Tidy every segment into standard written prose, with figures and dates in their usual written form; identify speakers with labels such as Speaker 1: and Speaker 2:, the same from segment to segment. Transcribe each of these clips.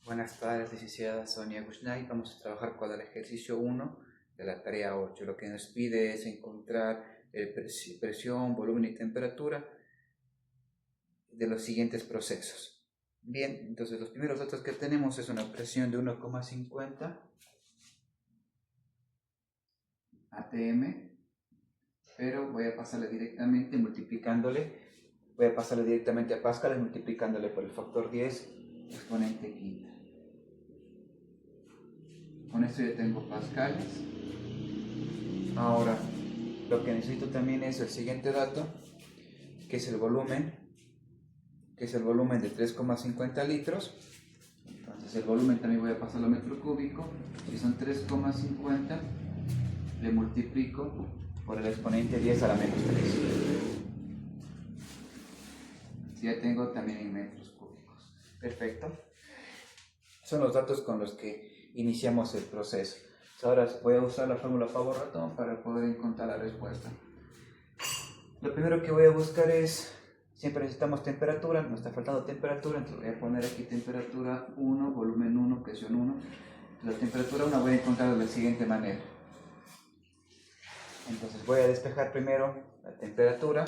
Speaker 1: Buenas tardes, licenciada Sonia Gushnay. Vamos a trabajar con el ejercicio 1 de la tarea 8. Lo que nos pide es encontrar presión, volumen y temperatura de los siguientes procesos. Bien, entonces los primeros datos que tenemos es una presión de 1,50 atm, pero voy a pasarle directamente voy a pasarle directamente a pascales multiplicándole por el factor 10 exponente quinta. Con esto ya tengo pascales. Ahora, lo que necesito también es el siguiente dato, que es el volumen de 3,50 litros. Entonces el volumen también voy a pasarlo a metro cúbico. Si son 3,50, le multiplico por el exponente 10 a la menos 3. Ya tengo también en metros cúbicos. Perfecto. Son los datos con los que iniciamos el proceso. Ahora voy a usar la fórmula favor-ratón para poder encontrar la respuesta. Lo primero que voy a buscar es, siempre necesitamos temperatura, nos está faltando temperatura, entonces voy a poner aquí temperatura 1, volumen 1, presión 1. La temperatura 1 voy a encontrar de la siguiente manera. Entonces voy a despejar primero la temperatura.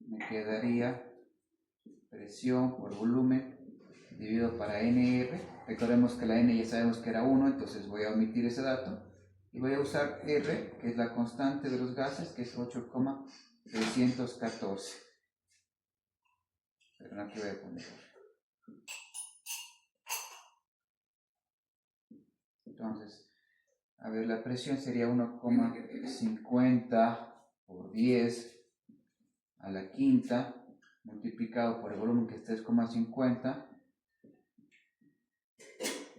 Speaker 1: Me quedaría presión por volumen dividido para NR. Recordemos que la N ya sabemos que era 1, entonces voy a omitir ese dato. Y voy a usar R, que es la constante de los gases, que es 8,314. Pero aquí voy a poner. Entonces, a ver, la presión sería 1,50 por 10 a la quinta, multiplicado por el volumen que es 3,50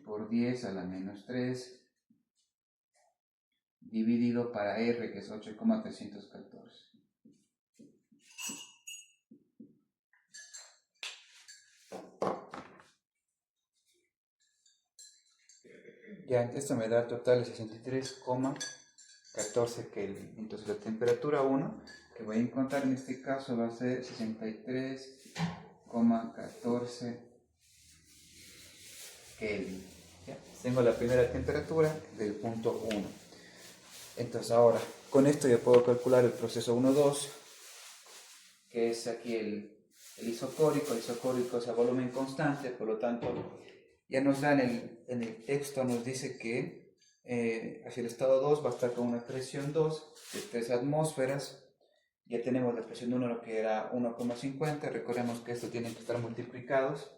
Speaker 1: por 10 a la menos 3, dividido para R, que es 8,314. Ya, esto me da total de 63,14 Kelvin. Entonces la temperatura 1 que voy a encontrar en este caso va a ser 63,14 Kelvin. ¿Ya? Tengo la primera temperatura del punto 1. Entonces ahora, con esto ya puedo calcular el proceso 1,2, que es aquí el isocórico. El isocórico es a volumen constante, por lo tanto ya nos da en el texto, nos dice que hacia el estado 2 va a estar con una presión 2 de 3 atmósferas. Ya tenemos la presión 1, que era 1,50. Recordemos que esto tiene que estar multiplicados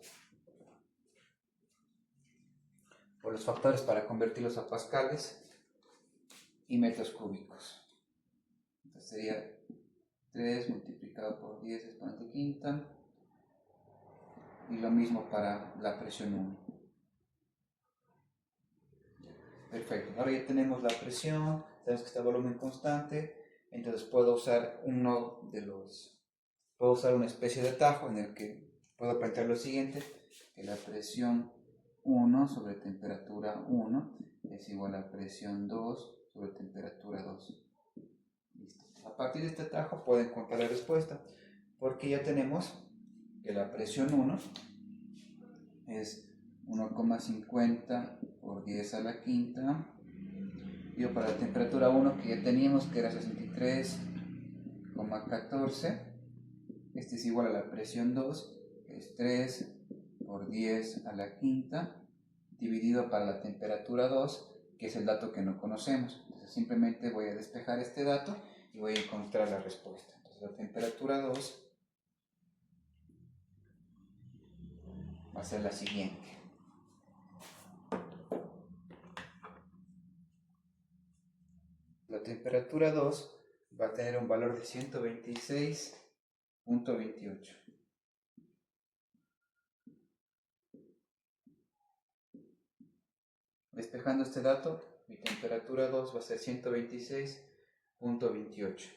Speaker 1: por los factores para convertirlos a pascales y metros cúbicos. Entonces sería 3 multiplicado por 10 exponente quinta, y lo mismo para la presión 1. Perfecto, ahora ya tenemos la presión, tenemos que está el volumen constante, entonces puedo usar una especie de atajo en el que puedo plantear lo siguiente, que la presión 1 sobre temperatura 1 es igual a presión 2 sobre temperatura 2. Listo. A partir de este atajo puedo encontrar la respuesta, porque ya tenemos que la presión 1 es 1,50 por 10 a la quinta, y para la temperatura 1 que ya teníamos, que era 63,14, este es igual a la presión 2, que es 3 por 10 a la quinta, dividido para la temperatura 2, que es el dato que no conocemos. Entonces simplemente voy a despejar este dato y voy a encontrar la respuesta. Entonces la temperatura 2 va a ser la siguiente. La temperatura 2 va a tener un valor de 126,28. Despejando este dato, mi temperatura 2 va a ser 126,28.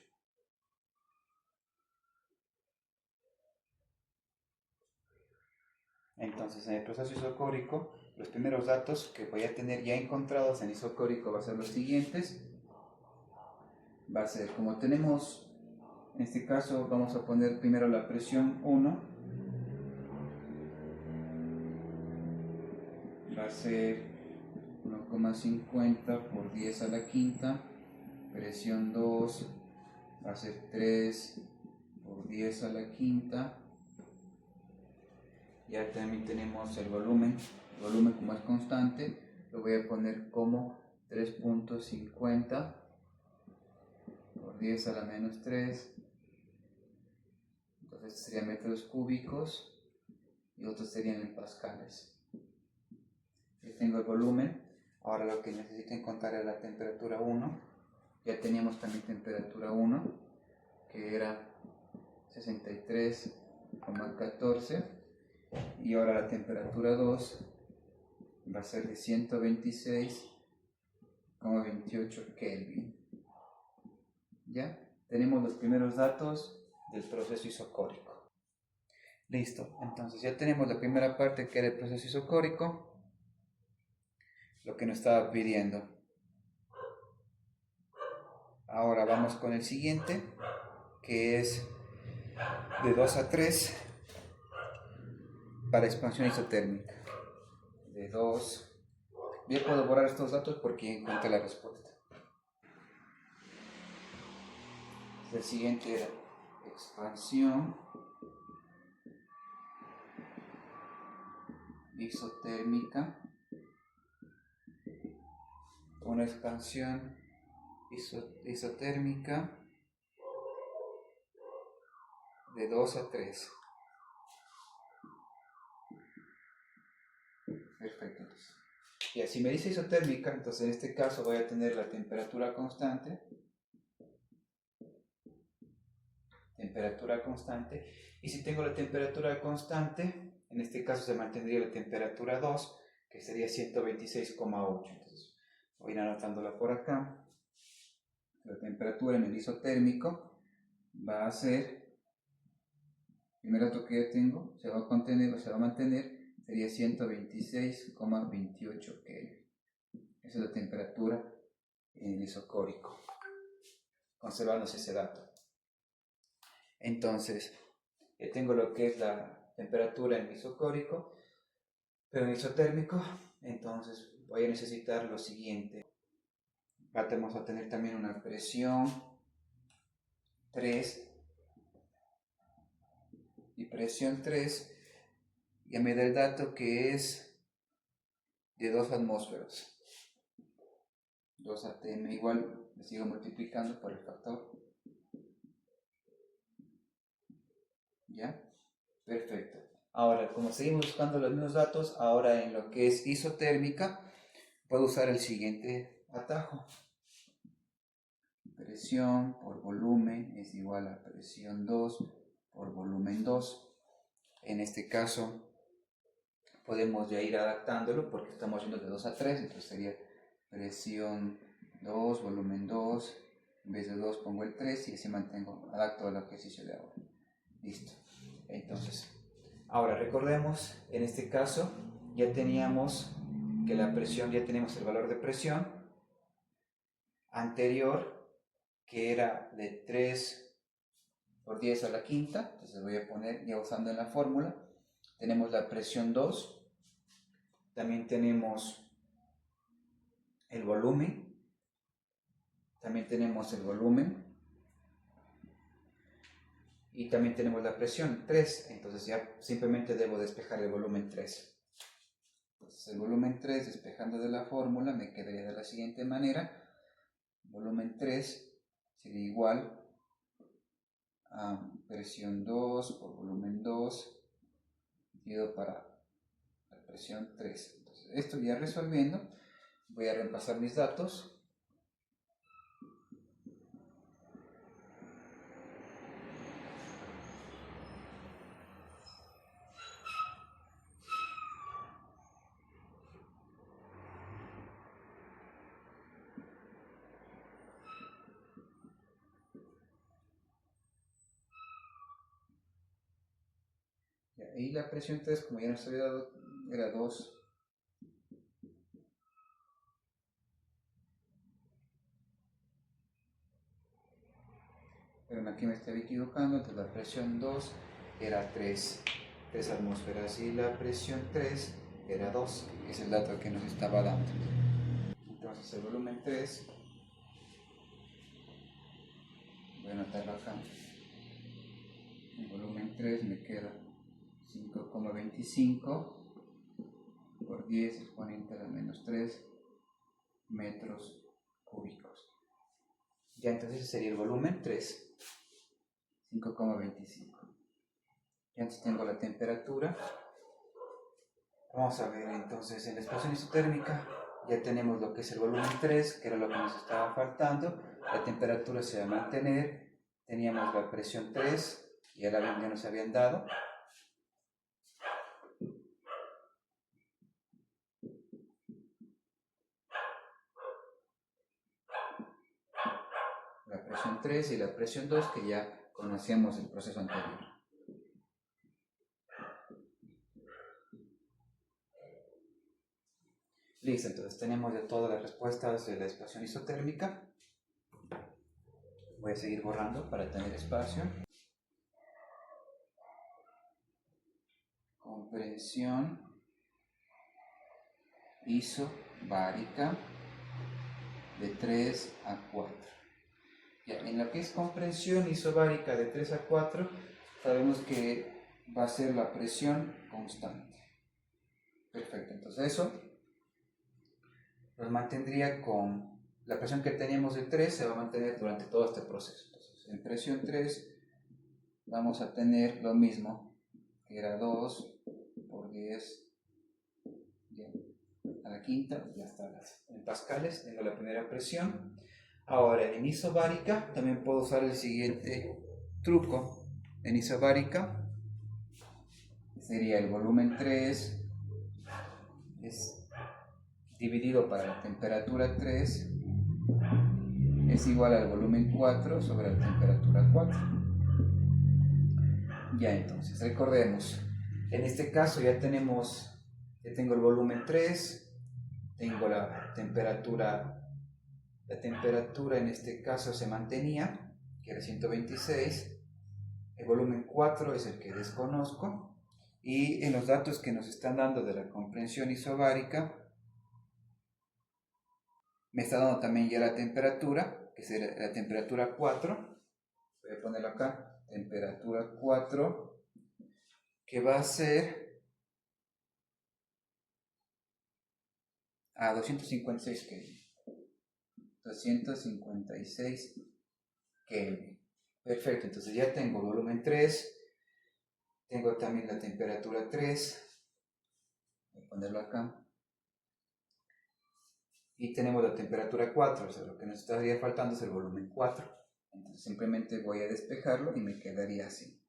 Speaker 1: Entonces, en el proceso isocórico, los primeros datos que voy a tener ya encontrados en isocórico van a ser los siguientes. Va a ser, como tenemos, en este caso vamos a poner primero la presión 1, va a ser 1,50 por 10 a la quinta. Presión 2 va a ser 3 por 10 a la quinta. Ya también tenemos el volumen como es constante, lo voy a poner como 3.50 por 10 a la menos 3. Entonces serían metros cúbicos y otros serían en pascales. Ya tengo el volumen. Ahora lo que necesito encontrar es la temperatura 1. Ya teníamos también temperatura 1, que era 63,14. Y ahora la temperatura 2 va a ser de 126,28 Kelvin. ¿Ya? Tenemos los primeros datos del proceso isocórico. Listo, entonces ya tenemos la primera parte que era el proceso isocórico, lo que nos estaba pidiendo. Ahora vamos con el siguiente, que es de 2 a 3 para expansión isotérmica. De 2. Bien, puedo borrar estos datos porque encontré la respuesta. El siguiente era expansión isotérmica. Una expansión isotérmica de 2 a 3. Perfecto. Y así me dice isotérmica, entonces en este caso voy a tener la temperatura constante. Y si tengo la temperatura constante, en este caso se mantendría la temperatura 2, que sería 126,8. Entonces voy a ir anotándola por acá. La temperatura en el isotérmico va a ser, primer dato que ya tengo, se va a mantener, sería 126,28 Kelvin. Esa es la temperatura en el isocórico, conservándose ese dato. Entonces, ya tengo lo que es la temperatura en el isocórico, pero en el isotérmico, entonces voy a necesitar lo siguiente. Vamos a tener también una presión 3 y presión 3 ya me da el dato que es de 2 atmósferas. 2 atm, igual me sigo multiplicando por el factor. ¿Ya? Perfecto. Ahora, como seguimos buscando los mismos datos, ahora en lo que es isotérmica, puedo usar el siguiente atajo. Presión por volumen es igual a presión 2 por volumen 2. En este caso, podemos ya ir adaptándolo porque estamos yendo de 2 a 3, entonces sería presión 2, volumen 2, en vez de 2 pongo el 3 y así adapto el ejercicio de ahora. Listo. Entonces, ahora recordemos, en este caso ya teníamos que la presión, ya tenemos el valor de presión anterior, que era de 3 por 10 a la quinta, entonces voy a poner, ya usando en la fórmula, tenemos la presión 2, también tenemos el volumen, y también tenemos la presión 3, entonces ya simplemente debo despejar el volumen 3. Entonces el volumen 3, despejando de la fórmula, me quedaría de la siguiente manera. Volumen 3 sería igual a presión 2 por volumen 2 dividido para la presión 3. Entonces esto ya resolviendo, voy a reemplazar mis datos. Y la presión 3, como ya nos había dado, era 2. Pero aquí me estoy equivocando, entonces la presión 2 era 3 atmósferas y la presión 3 era 2, que es el dato que nos estaba dando. Entonces el volumen 3, voy a anotarlo acá, el volumen 3 me queda 5,25 por 10 exponente a la menos 3 metros cúbicos. Ya entonces ese sería el volumen 3, 5,25. Ya entonces tengo la temperatura. Vamos a ver entonces en la explosión isotérmica. Ya tenemos lo que es el volumen 3, que era lo que nos estaba faltando. La temperatura se va a mantener. Teníamos la presión 3, ya nos habían dado. La presión 3 y la presión 2, que ya conocíamos el proceso anterior. Listo, entonces tenemos ya todas las respuestas de la explosión isotérmica. Voy a seguir borrando para tener espacio. Comprensión isobárica de 3 a 4. Ya, en lo que es comprensión isobárica de 3 a 4, sabemos que va a ser la presión constante. Perfecto, entonces eso nos mantendría con la presión que teníamos de 3, se va a mantener durante todo este proceso. Entonces, en presión 3 vamos a tener lo mismo, que era 2 por 10 a la quinta, ya está en pascales, tengo la primera presión. Ahora en isobárica también puedo usar el siguiente truco. En isobárica sería el volumen 3 es dividido para la temperatura 3 es igual al volumen 4 sobre la temperatura 4. Ya entonces, recordemos, en este caso ya tengo el volumen 3, tengo la temperatura en este caso se mantenía, que era 126, el volumen 4 es el que desconozco, y en los datos que nos están dando de la comprensión isobárica, me está dando también ya la temperatura, que será la temperatura 4, voy a ponerlo acá, temperatura 4, que va a ser a 256 Kelvin. 256 Kelvin. Perfecto, entonces ya tengo volumen 3, tengo también la temperatura 3, voy a ponerlo acá, y tenemos la temperatura 4, o sea, lo que nos estaría faltando es el volumen 4. Entonces simplemente voy a despejarlo y me quedaría así.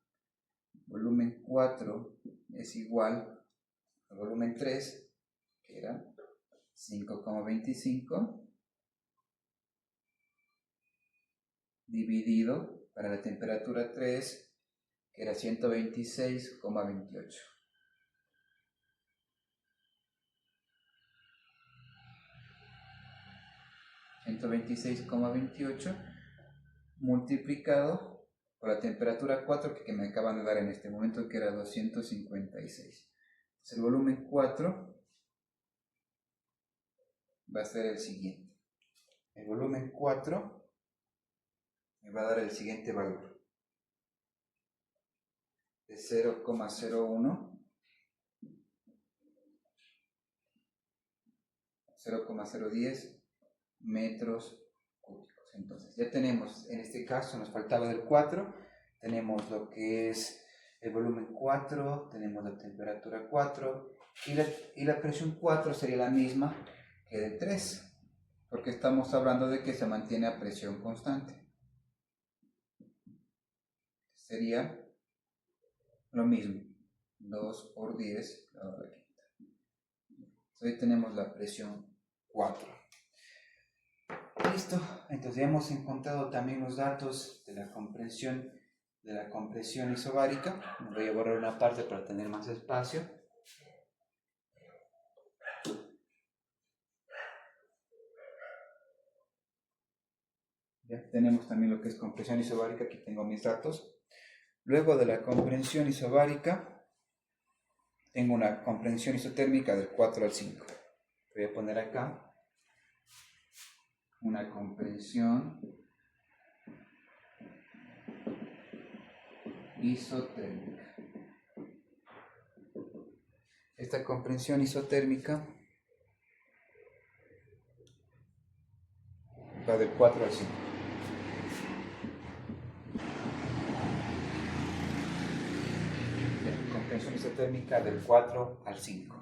Speaker 1: Volumen 4 es igual al volumen 3, que era 5,25, dividido para la temperatura 3, que era 126,28. 126,28 multiplicado por la temperatura 4 que me acaban de dar en este momento, que era 256. Entonces el volumen 4 va a ser el siguiente. El volumen 4 me va a dar el siguiente valor. De 0,010 metros cúbicos. Entonces ya tenemos, en este caso nos faltaba del 4, tenemos lo que es el volumen 4, tenemos la temperatura 4 y la presión 4 sería la misma que de 3, porque estamos hablando de que se mantiene a presión constante. Sería lo mismo, 2 por 10 a la quinta. Hoy tenemos la presión 4. Listo, entonces ya hemos encontrado también los datos de la compresión isobárica. Voy a borrar una parte para tener más espacio. Ya tenemos también lo que es compresión isobárica, aquí tengo mis datos. Luego de la compresión isobárica tengo una comprensión isotérmica del 4 al 5. Voy a poner acá una comprensión isotérmica. Esta comprensión isotérmica va del 4 al 5. Comprensión isotérmica del 4 al 5.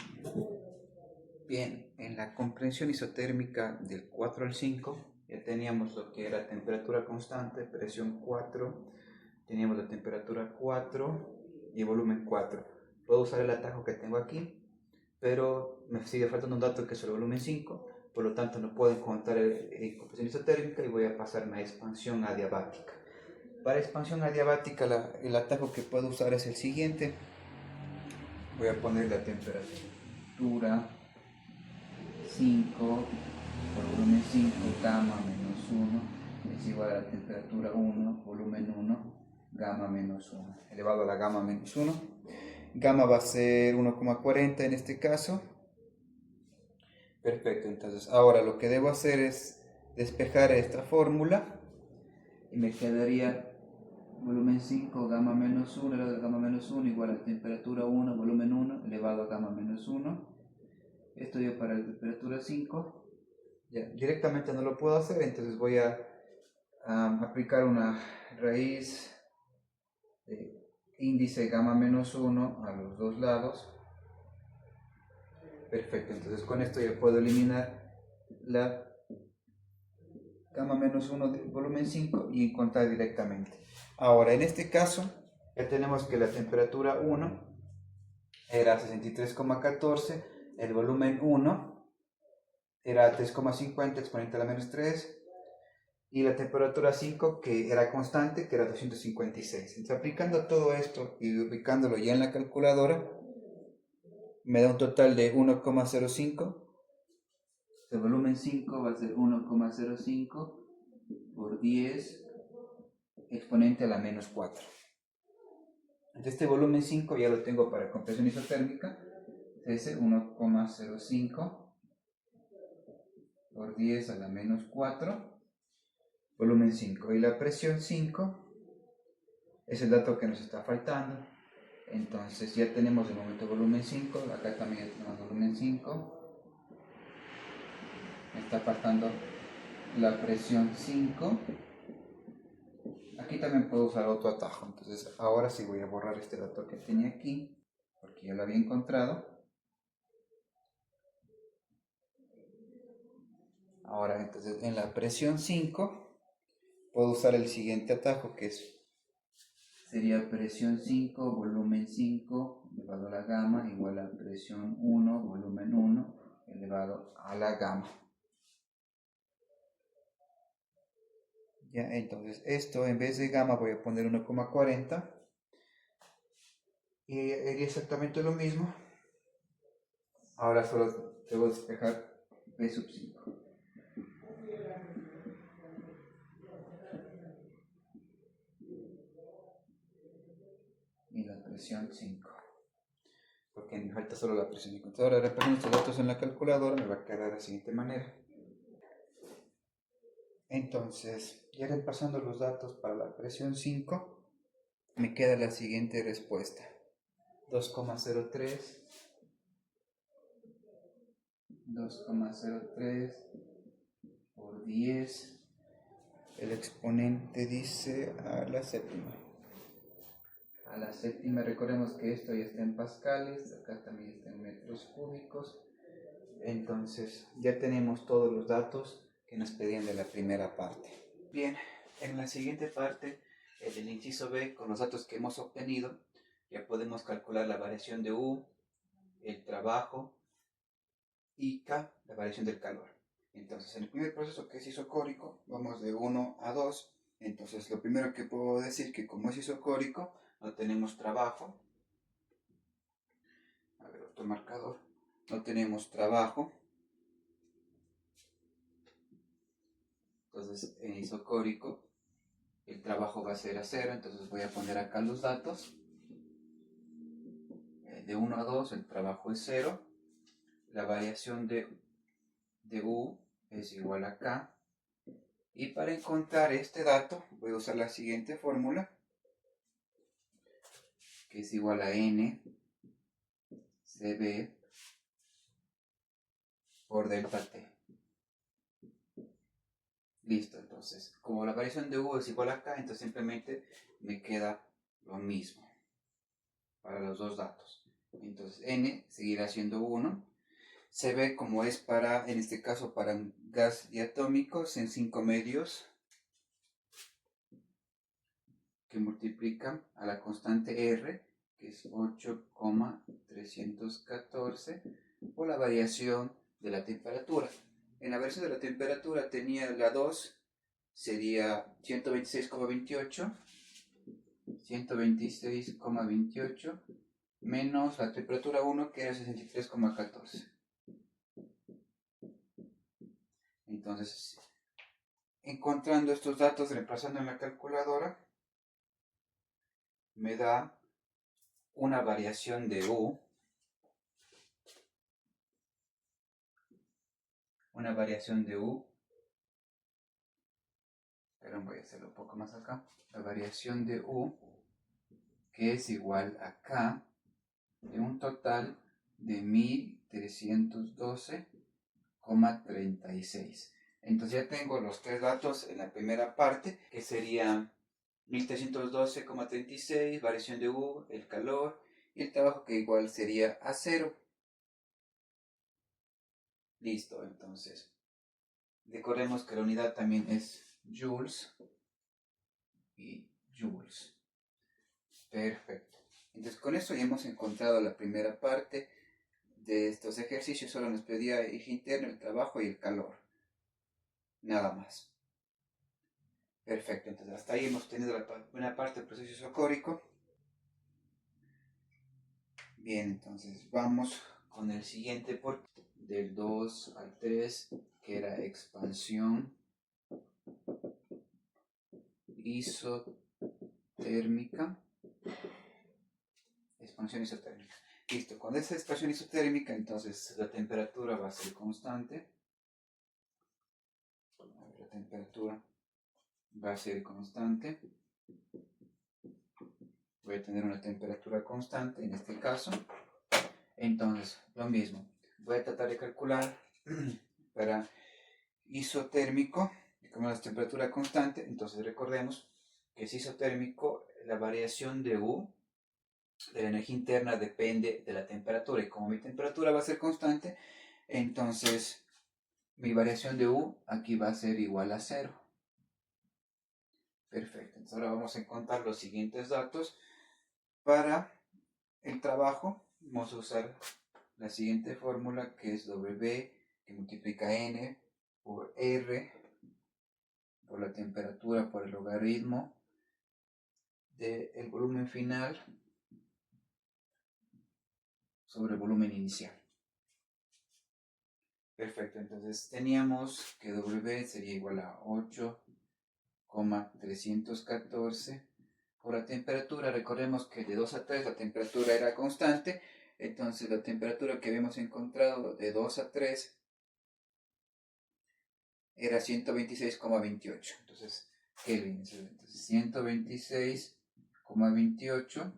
Speaker 1: Bien, en la comprensión isotérmica del 4 al 5 ya teníamos lo que era temperatura constante, presión 4, teníamos la temperatura 4 y volumen 4. Puedo usar el atajo que tengo aquí, pero me sigue faltando un dato que es el volumen 5, por lo tanto no puedo encontrar compresión isotérmica y voy a pasarme a expansión adiabática. Para expansión adiabática el atajo que puedo usar es el siguiente. Voy a poner la temperatura 5 por volumen 5, gamma menos 1 es igual a la temperatura 1, volumen 1, gamma menos 1, elevado a la gamma menos 1. Gamma va a ser 1,40 en este caso. Perfecto, entonces ahora lo que debo hacer es despejar esta fórmula y me quedaría volumen 5, gamma menos 1 elevado a gamma menos 1 igual a temperatura 1, volumen 1 elevado a gamma menos 1. Esto ya para la temperatura 5. Ya, directamente no lo puedo hacer, entonces voy a aplicar una raíz de índice gamma menos 1 a los dos lados. Perfecto, entonces con esto ya puedo eliminar la gamma menos 1 del volumen 5 y encontrar directamente. Ahora, en este caso, ya tenemos que la temperatura 1 era 63,14, el volumen 1 era 3,50 exponente a la menos 3, y la temperatura 5 que era constante, que era 256. Entonces, aplicando todo esto y ubicándolo ya en la calculadora, me da un total de 1,05. El volumen 5 va a ser 1,05 por 10 exponente a la menos 4. Entonces, este volumen 5 ya lo tengo para compresión isotérmica. Es 1,05 por 10 a la menos 4. Volumen 5, y la presión 5 es el dato que nos está faltando. Entonces ya tenemos el momento volumen 5, acá también ya tenemos volumen 5, me está faltando la presión 5. Aquí también puedo usar otro atajo, entonces ahora sí voy a borrar este dato que tenía aquí porque ya lo había encontrado. Ahora entonces en la presión 5 puedo usar el siguiente atajo, que sería presión 5, volumen 5 elevado a la gamma igual a presión 1, volumen 1 elevado a la gamma. Ya, entonces esto en vez de gamma voy a poner 1,40 y haría exactamente lo mismo. Ahora solo debo despejar P sub 5. Y la presión 5. Porque me falta solo la presión 5. Ahora repasando estos datos en la calculadora me va a quedar de la siguiente manera. Entonces, ya repasando los datos para la presión 5, me queda la siguiente respuesta. 2,03 por 10, el exponente dice a la séptima. A la séptima, recordemos que esto ya está en pascales, acá también está en metros cúbicos. Entonces ya tenemos todos los datos que nos pedían de la primera parte. Bien, en la siguiente parte, en el inciso B, con los datos que hemos obtenido, ya podemos calcular la variación de U, el trabajo, y K, la variación del calor. Entonces, en el primer proceso, que es isocórico, vamos de 1 a 2. Entonces, lo primero que puedo decir que como es isocórico, no tenemos trabajo. A ver, otro marcador. No tenemos trabajo. Entonces, en isocórico, el trabajo va a ser a 0. Entonces, voy a poner acá los datos. de 1 a 2 el trabajo es 0. La variación de U es igual a K. Y para encontrar este dato voy a usar la siguiente fórmula, que es igual a N CB por delta T. Listo, entonces, como la variación de U es igual a K, entonces simplemente me queda lo mismo para los dos datos. Entonces, N seguirá siendo 1. CB, como es para, en este caso, para un gas diatómico, en 5 medios, que multiplican a la constante R, que es 8,314, por la variación de la temperatura. En la variación de la temperatura tenía la 2, sería 126,28 menos la temperatura 1, que era 63,14. Entonces, encontrando estos datos, reemplazando en la calculadora, me da una variación de U, pero voy a hacerlo un poco más acá, la variación de U, que es igual a K, de un total de 1312,36. Entonces ya tengo los tres datos en la primera parte, que serían 1312,36, variación de U, el calor, y el trabajo, que igual sería a 0. Listo, entonces. Recordemos que la unidad también es joules y joules. Perfecto. Entonces con esto ya hemos encontrado la primera parte de estos ejercicios. Solo nos pedía el eje interno, el trabajo y el calor. Nada más. Perfecto, entonces hasta ahí hemos tenido la primera parte del proceso isocórico. Bien, entonces vamos con el siguiente por del 2 al 3, que era expansión isotérmica. Expansión isotérmica. Listo, con esa expansión isotérmica, entonces la temperatura va a ser constante. La temperatura va a ser constante. Voy a tener una temperatura constante en este caso. Entonces, lo mismo. Voy a tratar de calcular para isotérmico, como la temperatura constante. Entonces, recordemos que es isotérmico, la variación de U de la energía interna depende de la temperatura. Y como mi temperatura va a ser constante, entonces mi variación de U aquí va a ser igual a 0. Perfecto. Entonces ahora vamos a encontrar los siguientes datos. Para el trabajo vamos a usar la siguiente fórmula, que es W, que multiplica N por R, por la temperatura, por el logaritmo del volumen final sobre el volumen inicial. Perfecto, entonces teníamos que W sería igual a 8,314 por la temperatura. Recordemos que de 2 a 3 la temperatura era constante, entonces la temperatura que habíamos encontrado de 2 a 3 era 126,28. Entonces, Kelvin, entonces 126,28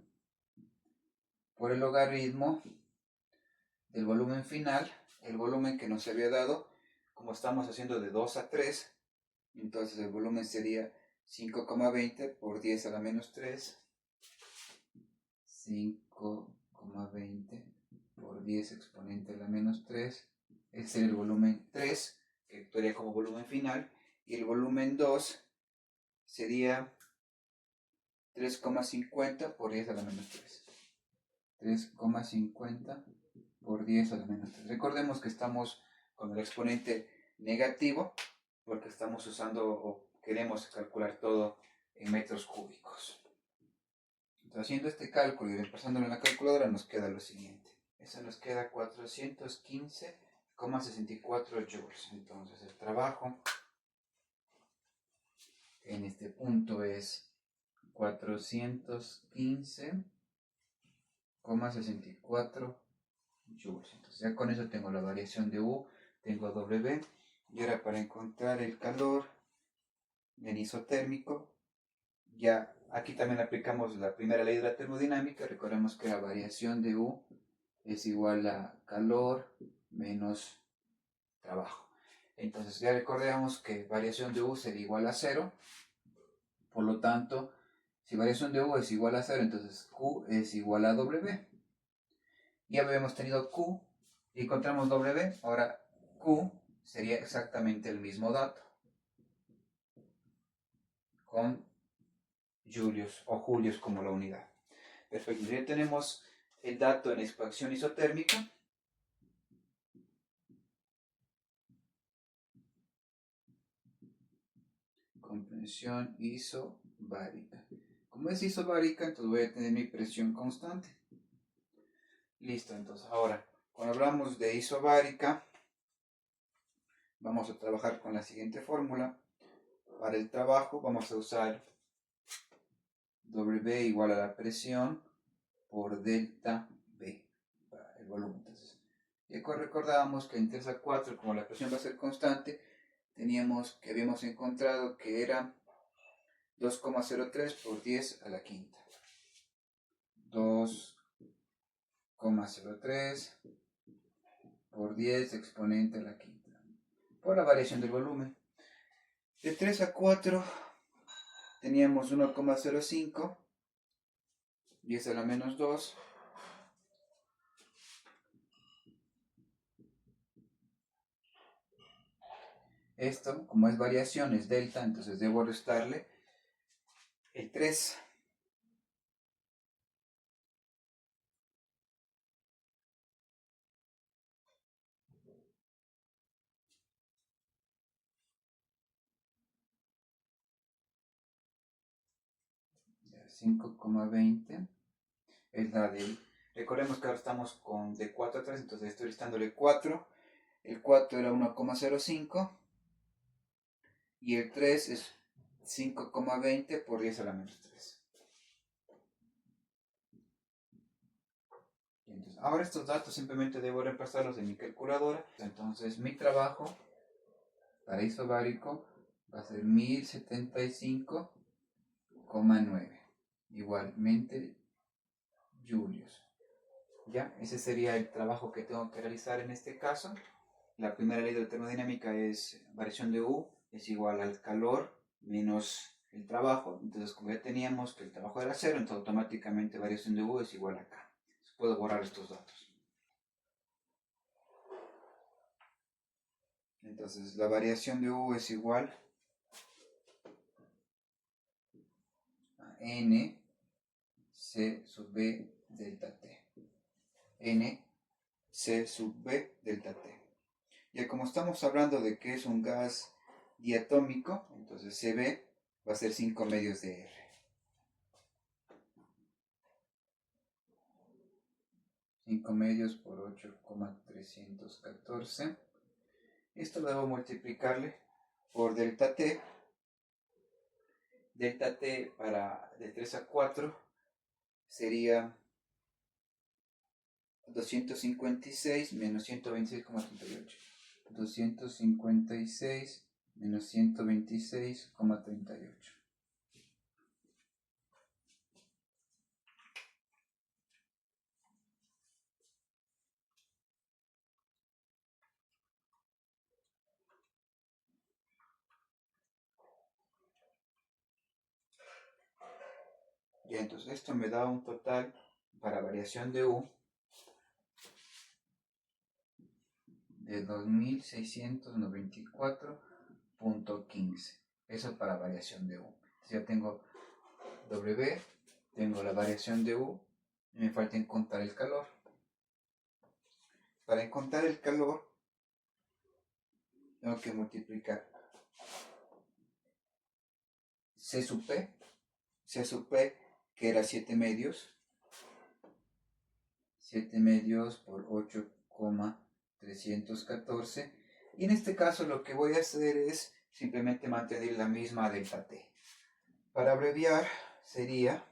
Speaker 1: por el logaritmo del volumen final, el volumen que nos había dado, como estamos haciendo de 2 a 3, entonces el volumen sería 5,20 por 10 a la menos 3, 5,20 por 10 exponente a la menos 3, ese sería el volumen 3, que actuaría como volumen final, y el volumen 2 sería 3,50 por 10 a la menos 3. 3,50 por 10 a la menos 3. Recordemos que estamos con el exponente negativo porque estamos usando o queremos calcular todo en metros cúbicos. Entonces, haciendo este cálculo y reemplazándolo en la calculadora, nos queda lo siguiente. Eso nos queda 415,64 joules. Entonces el trabajo en este punto es 415 0,64 joules. Entonces ya con eso tengo la variación de U, tengo W. Y ahora para encontrar el calor en isotérmico, ya aquí también aplicamos la primera ley de la termodinámica. Recordemos que la variación de U es igual a calor menos trabajo. Entonces ya recordemos que variación de U sería igual a 0. Por lo tanto, si variación de U es igual a 0, entonces Q es igual a W. Ya habíamos tenido Q y encontramos W. Ahora Q sería exactamente el mismo dato, con julios o julios como la unidad. Perfecto, ya tenemos el dato en expansión isotérmica. Compresión isobárica. Como es isobárica, entonces voy a tener mi presión constante. Listo, entonces ahora, cuando hablamos de isobárica, vamos a trabajar con la siguiente fórmula. Para el trabajo vamos a usar W igual a la presión por delta B, para el volumen. Entonces, y recordábamos que en 3 a 4, como la presión va a ser constante, habíamos encontrado que era 2,03 por 10 a la quinta. 2,03 por 10 exponente a la quinta, por la variación del volumen. De 3 a 4 teníamos 1,05, 10 a la menos 2, esto, como es variación, es delta, entonces debo restarle el 3. Ya, 5,20 es la del... Recordemos que ahora estamos con de 4 a 3, entonces estoy restándole 4. El 4 era 1,05 y el 3 es 5,20 por 10 a la menos 3. Entonces, ahora estos datos simplemente debo reemplazarlos en mi calculadora. Entonces mi trabajo para isobárico va a ser 1075,9. Igualmente julios. ¿Ya? Ese sería el trabajo que tengo que realizar en este caso. La primera ley de la termodinámica es variación de U es igual al calor menos el trabajo. Entonces, como ya teníamos que el trabajo era 0, entonces automáticamente variación de U es igual a K. Puedo borrar estos datos. Entonces, la variación de U es igual a N C sub B delta T. N C sub B delta T. Ya como estamos hablando de que es un gas diatómico, entonces CB va a ser 5 medios de R. 5 medios por 8,314. Esto lo debo multiplicarle por delta T. Delta T para de 3 a 4 sería 256 menos 126,38. 256 menos 126,38. Y entonces esto me da un total para variación de U de 2694,15. Eso para variación de U. Entonces ya tengo W, tengo la variación de U y me falta encontrar el calor. Para encontrar el calor tengo que multiplicar C sub P, que era 7 medios por 8,314, y en este caso lo que voy a hacer es simplemente mantener la misma delta T. Para abreviar sería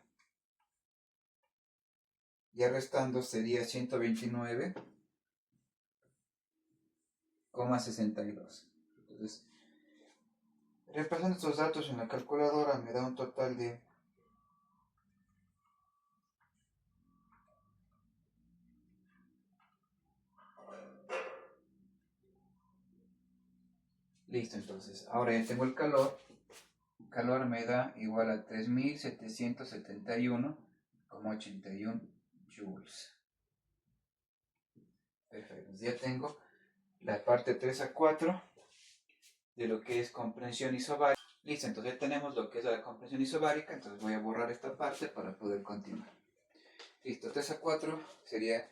Speaker 1: Ya restando sería 129,62. Entonces, reemplazando estos datos en la calculadora me da un total de 'Listo, entonces, ahora ya tengo el calor. El calor me da igual a 3771,81 joules. Perfecto, ya tengo la parte 3 a 4 de lo que es comprensión isobárica. Listo, entonces ya tenemos lo que es la comprensión isobárica, entonces voy a borrar esta parte para poder continuar. Listo, 3 a 4 sería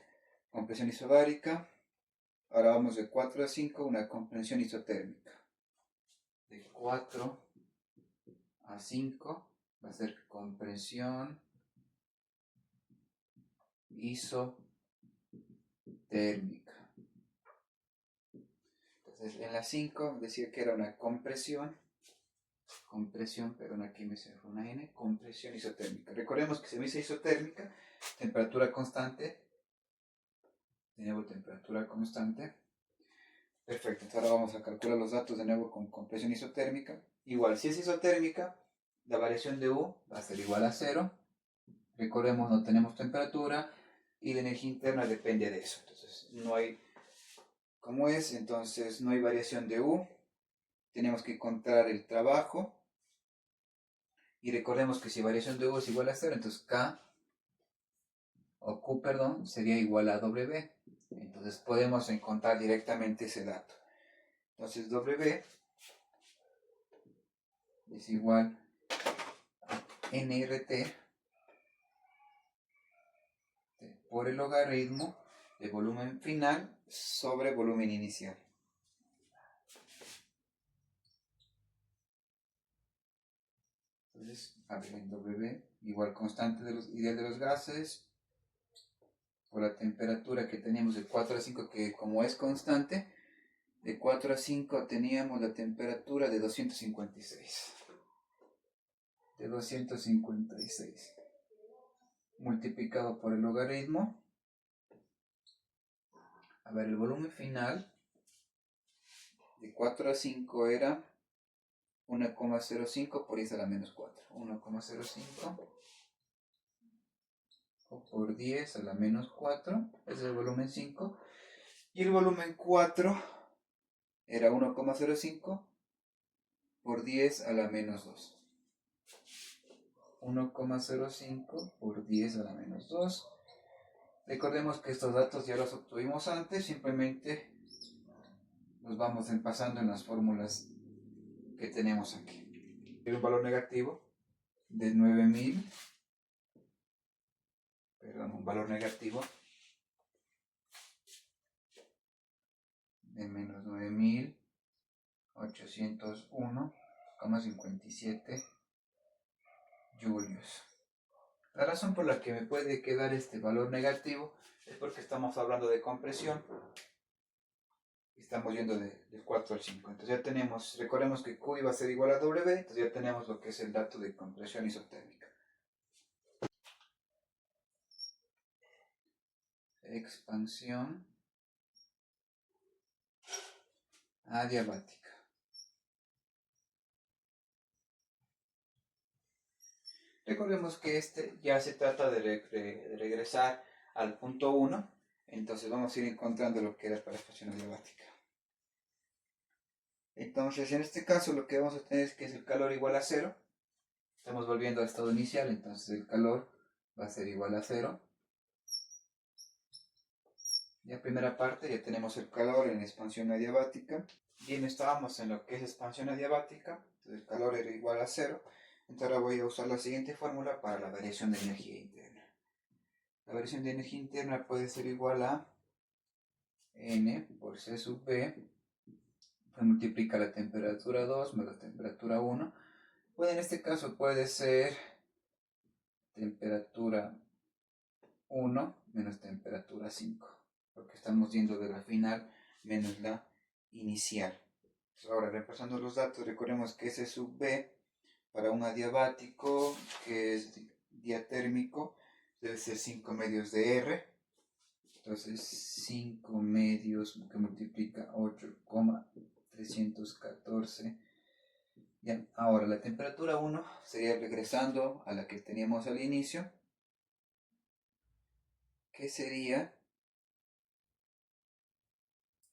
Speaker 1: comprensión isobárica. Ahora vamos de 4 a 5, una comprensión isotérmica. De 4 a 5 va a ser comprensión isotérmica. Entonces en la 5 decía que era una compresión, perdón, aquí me cerró una N, compresión isotérmica. Recordemos que se me dice isotérmica, temperatura constante, de nuevo temperatura constante. Perfecto, entonces ahora vamos a calcular los datos de nuevo con compresión isotérmica. Igual, si es isotérmica, la variación de U va a ser igual a 0. Recordemos, no tenemos temperatura y la energía interna depende de eso. Entonces, no hay, como es, entonces no hay variación de U. Tenemos que encontrar el trabajo. Y recordemos que si variación de U es igual a 0, entonces K o Q, perdón, sería igual a W. Entonces podemos encontrar directamente ese dato. Entonces W es igual a nRT por el logaritmo de volumen final sobre volumen inicial. Entonces, a ver, en W igual constante ideal de los gases por la temperatura que teníamos de 4 a 5, que como es constante, de 4 a 5 teníamos la temperatura de 256. De 256. Multiplicado por el logaritmo. A ver, el volumen final de 4 a 5 era 1,05 por 10 a la menos 4. 1,05 por 10 a la menos 4. Ese es el volumen 5. Y el volumen 4 era 1,05 por 10 a la menos 2. 1,05 por 10 a la menos 2. Recordemos que estos datos ya los obtuvimos antes, simplemente los vamos pasando en las fórmulas que tenemos aquí. Tiene un valor negativo de 9000, un valor negativo de menos 9801,57 julios. La razón por la que me puede quedar este valor negativo es porque estamos hablando de compresión. Estamos yendo del 4 al 5. Entonces ya tenemos, recordemos que Q iba a ser igual a W, entonces ya tenemos lo que es el dato de compresión isotérmica. Expansión adiabática. Recordemos que este ya se trata de regresar al punto 1, entonces vamos a ir encontrando lo que era para la expansión adiabática. Entonces en este caso lo que vamos a tener es que es el calor igual a 0. Estamos volviendo al estado inicial, entonces el calor va a ser igual a 0. Ya primera parte, ya tenemos el calor en expansión adiabática. Bien, estábamos en lo que es expansión adiabática, entonces el calor era igual a 0. Entonces ahora voy a usar la siguiente fórmula para la variación de energía interna. La variación de energía interna puede ser igual a N por C sub B, se multiplica la temperatura 2 más la temperatura 1. Pues en este caso puede ser temperatura 1 menos temperatura 5, porque estamos yendo de la final menos la inicial. Ahora, repasando los datos, recordemos que S sub B para un adiabático que es diatérmico debe ser 5 medios de R. Entonces 5 medios que multiplica 8,314. Bien, ahora la temperatura 1 sería regresando a la que teníamos al inicio, que sería,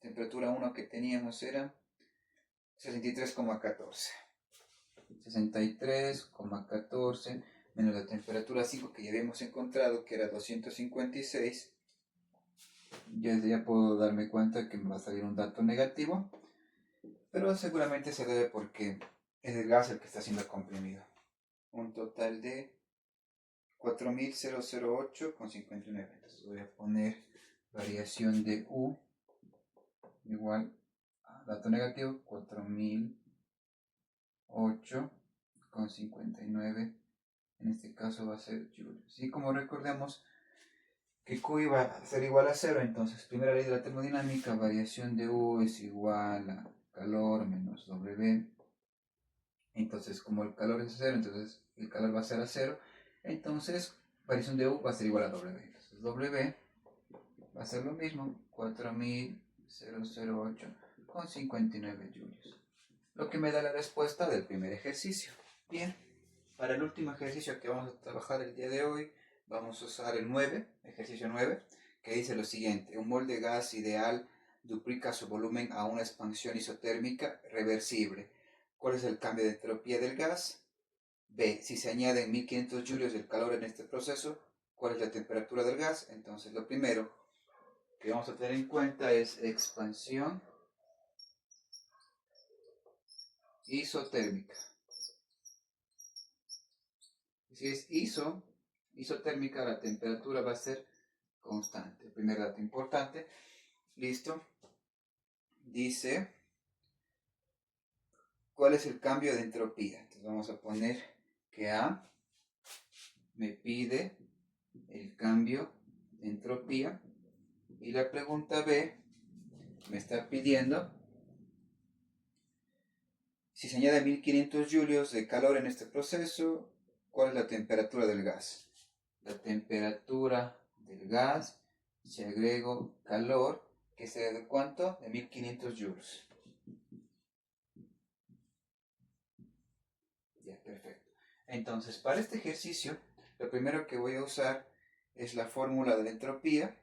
Speaker 1: temperatura 1 que teníamos era 63,14. 63,14 menos la temperatura 5 que ya habíamos encontrado, que era 256. Ya puedo darme cuenta que me va a salir un dato negativo, pero seguramente se debe porque es el gas el que está siendo comprimido. Un total de 4008,59. Entonces voy a poner variación de U igual a dato negativo 4008,59. En este caso va a ser julios. Y como recordemos que Q iba a ser igual a 0, entonces primera ley de la termodinámica, variación de U es igual a calor menos W. Entonces como el calor es 0, entonces el calor va a ser a 0. Entonces variación de U va a ser igual a W. Entonces W va a ser lo mismo, 4008,59 julios. Lo que me da la respuesta del primer ejercicio. Bien, para el último ejercicio que vamos a trabajar el día de hoy, vamos a usar el 9, ejercicio 9, que dice lo siguiente: un mol de gas ideal duplica su volumen a una expansión isotérmica reversible. ¿Cuál es el cambio de entropía del gas? B. Si se añaden 1500 julios del calor en este proceso, ¿cuál es la temperatura del gas? Entonces, lo primero que vamos a tener en cuenta es expansión isotérmica. Si es isotérmica, la temperatura va a ser constante. El primer dato importante. Listo. Dice, ¿cuál es el cambio de entropía? Entonces vamos a poner que A me pide el cambio de entropía y la pregunta B me está pidiendo si se añade 1500 julios de calor en este proceso, ¿cuál es la temperatura del gas? La temperatura del gas, si agrego calor, que sea de ¿cuánto? De 1500 joules. Ya, perfecto. Entonces, para este ejercicio, lo primero que voy a usar es la fórmula de la entropía,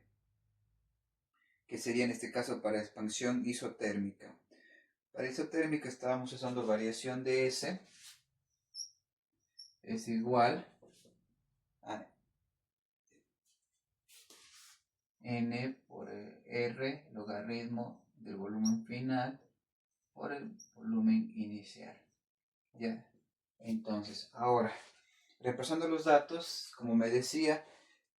Speaker 1: que sería en este caso para expansión isotérmica. Para isotérmica estábamos usando variación de S, es igual a N por R logaritmo del volumen final por el volumen inicial. Ya. Entonces, ahora, repasando los datos, como me decía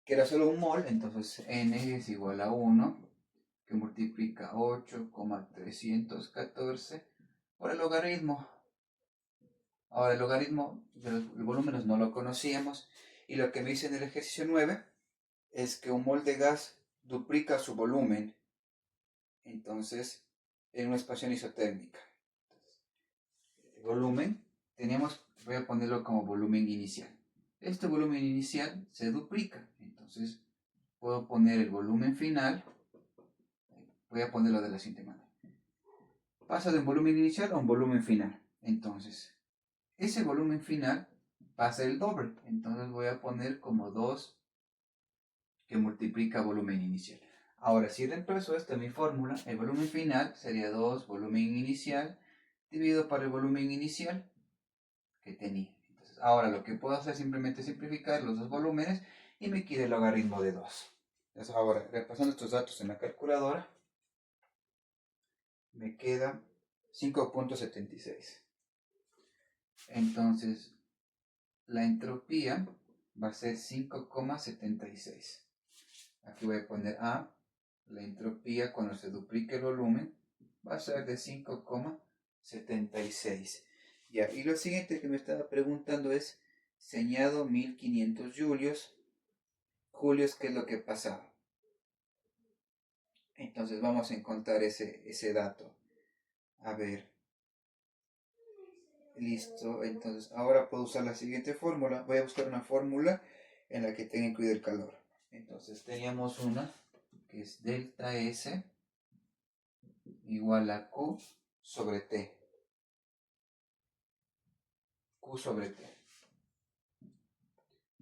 Speaker 1: que era solo un mol, entonces N es igual a 1, que multiplica 8,314 por el logaritmo. Ahora, el logaritmo de los volúmenes no lo conocíamos, y lo que me dice en el ejercicio 9 es que un mol de gas duplica su volumen, entonces, en una expansión isotérmica. El volumen, voy a ponerlo como volumen inicial. Este volumen inicial se duplica, entonces puedo poner el volumen final, voy a ponerlo de la siguiente manera. Pasa de un volumen inicial a un volumen final, entonces ese volumen final va a ser el doble, entonces voy a poner como 2 que multiplica volumen inicial. Ahora, si reemplazo esto en mi fórmula, el volumen final sería 2 volumen inicial dividido por el volumen inicial que tenía. Entonces, ahora lo que puedo hacer es simplemente simplificar los dos volúmenes y me queda el logaritmo de 2. Entonces, ahora, repasando estos datos en la calculadora, me queda 5,76. Entonces, la entropía va a ser 5,76. Aquí voy a poner A. La entropía cuando se duplique el volumen va a ser de 5,76. Ya, y lo siguiente que me estaba preguntando es, si añado 1500 julios, ¿qué es lo que pasaba? Entonces vamos a encontrar ese dato. A ver. Listo, entonces ahora puedo usar la siguiente fórmula. Voy a buscar una fórmula en la que tenga incluido el calor. Entonces teníamos una que es delta S igual a Q sobre T. Q sobre T.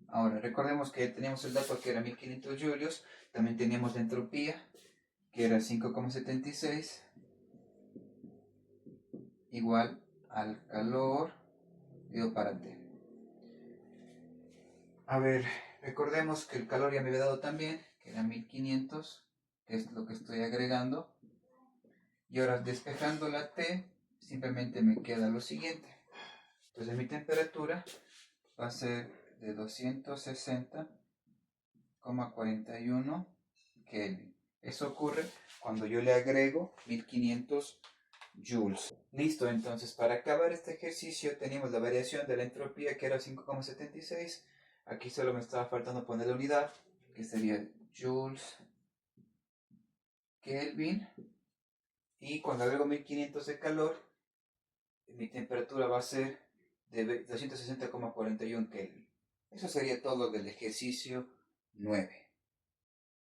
Speaker 1: Ahora, recordemos que teníamos el dato que era 1500 julios, también teníamos la entropía, que era 5,76, igual al calor dividido para T. A ver, recordemos que el calor ya me había dado también, que era 1500, que es lo que estoy agregando. Y ahora despejando la T, simplemente me queda lo siguiente. Entonces mi temperatura va a ser de 260,41 Kelvin. Eso ocurre cuando yo le agrego 1500 joules. Listo, entonces para acabar este ejercicio teníamos la variación de la entropía que era 5,76. Aquí solo me estaba faltando poner la unidad, que sería joules Kelvin. Y cuando agrego 1500 de calor, mi temperatura va a ser de 260,41 Kelvin. Eso sería todo del ejercicio 9.